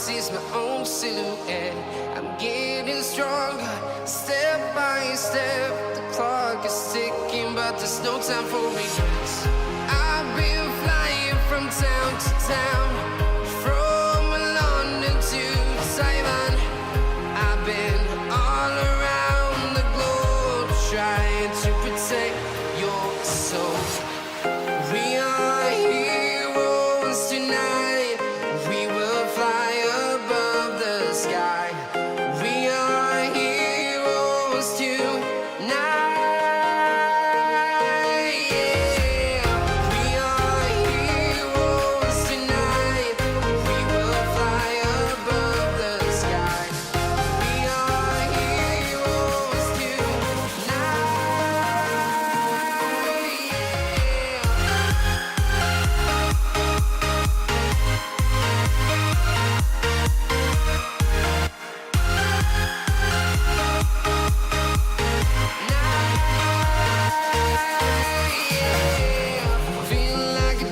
see's my own silhouette. I'm getting stronger, step by step. The clock is ticking, but there's no time for regrets. I've been flying from town to town, from London to Taiwan. I've been all around the globe, trying to protect your soul. We are heroes tonight. We will fly above the sky. We are heroes tonight. Yeah. We are heroes tonight. We will fly above the sky. We are heroes tonight. Feel like a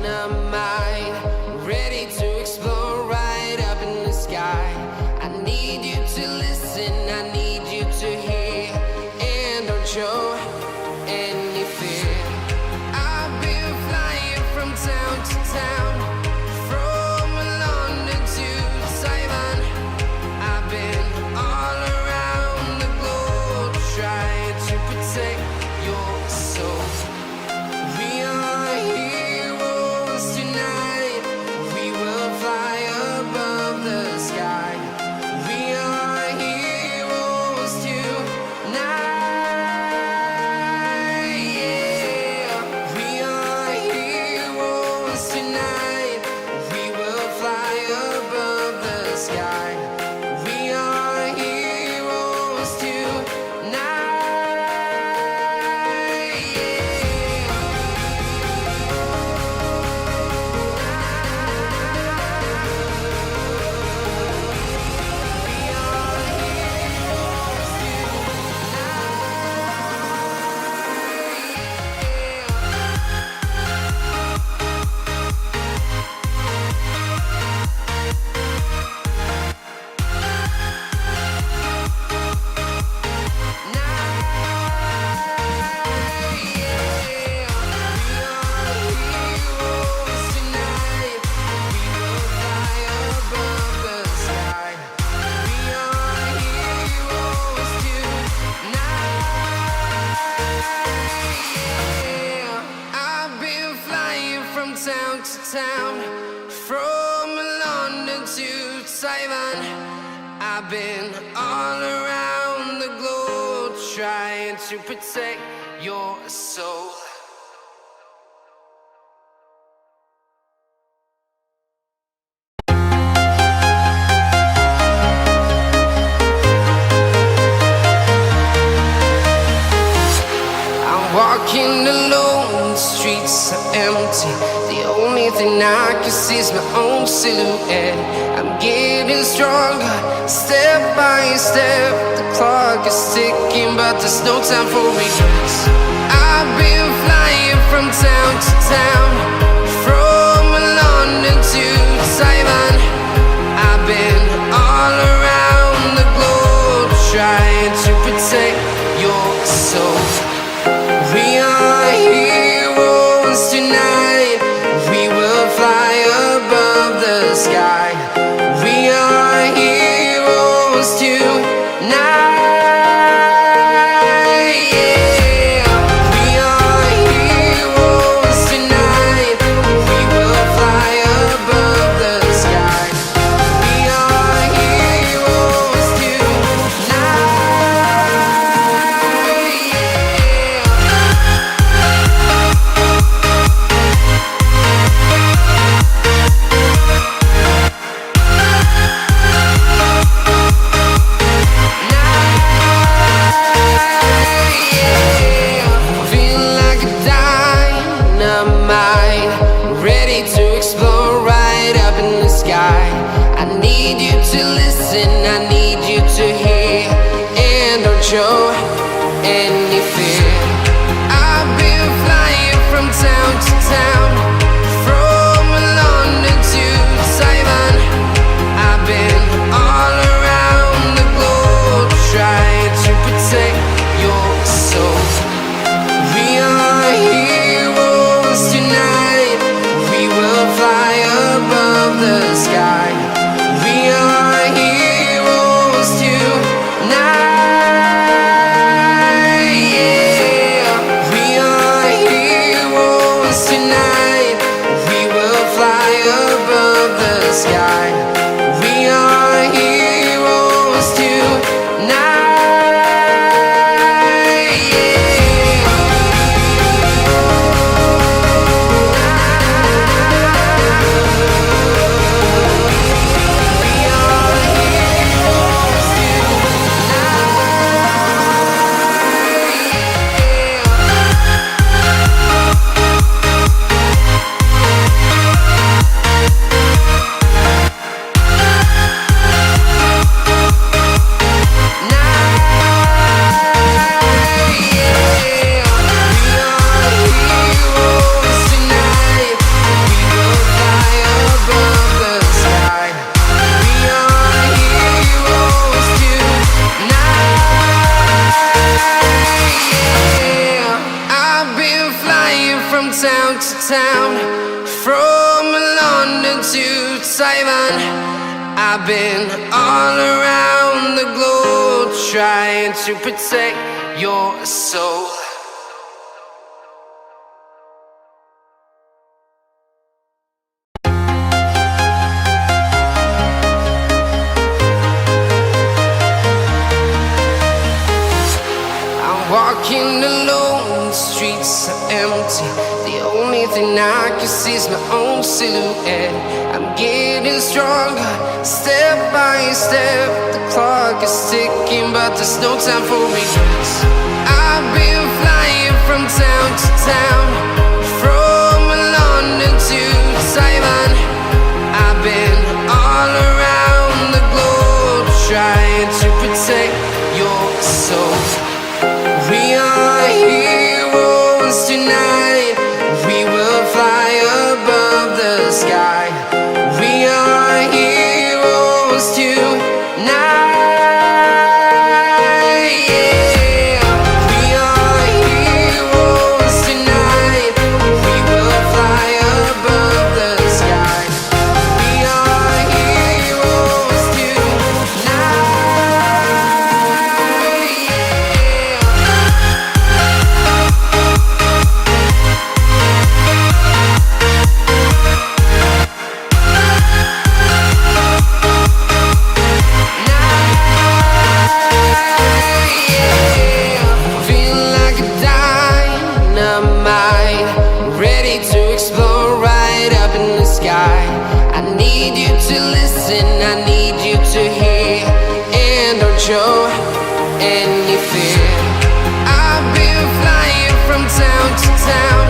dynamite, ready to explode right up in the sky. I need you to listen, I need you to hear, and don't show any fear. I've been flying from town to town, from London to Taiwan. I've been all around the globe, trying to protect your soul. We are heroes tonight. We will fly above the sky. We are heroes tonight. Yeah. We are heroes tonight. We will fly above the sky. We are heroes tonight. I've been flying from town to town, from London to Taiwan. I've been all around the globe, trying to protect your soul. I'm walking alone, the streets are empty. The only thing I can see is my own silhouette. I'm getting stronger, step by step. The clock is ticking, but there's no time for regrets. I've been flying from town to town, from London to Taiwan. I've been all around the globe, trying to protect your soul. We are heroes tonight. We will fly above the sky. We are heroes tonight. Yeah. We are heroes tonight. We will fly above the sky. We are heroes tonight. Feel like a dynamite, ready to explode right up in the sky. I need you to listen, I need you to hear, and don't show any fear. I've been flying from town to town, from London to Taiwan. town, from London to Taiwan. I've been all around the globe trying to protect your soul. Walking alone, the streets are empty. The only thing I can see is my own silhouette. I'm getting stronger, step by step. The clock is ticking, but there's no time for regrets. I've been flying from town to town, from London to Taiwan. I've been all around the globe trying to protect your soul. We are heroes tonight. We will fly above the sky. We are heroes tonight. Yeah. We are heroes tonight. We will fly above the sky. We are heroes tonight. I need you to hear, and don't show any fear. I've been flying from town to town,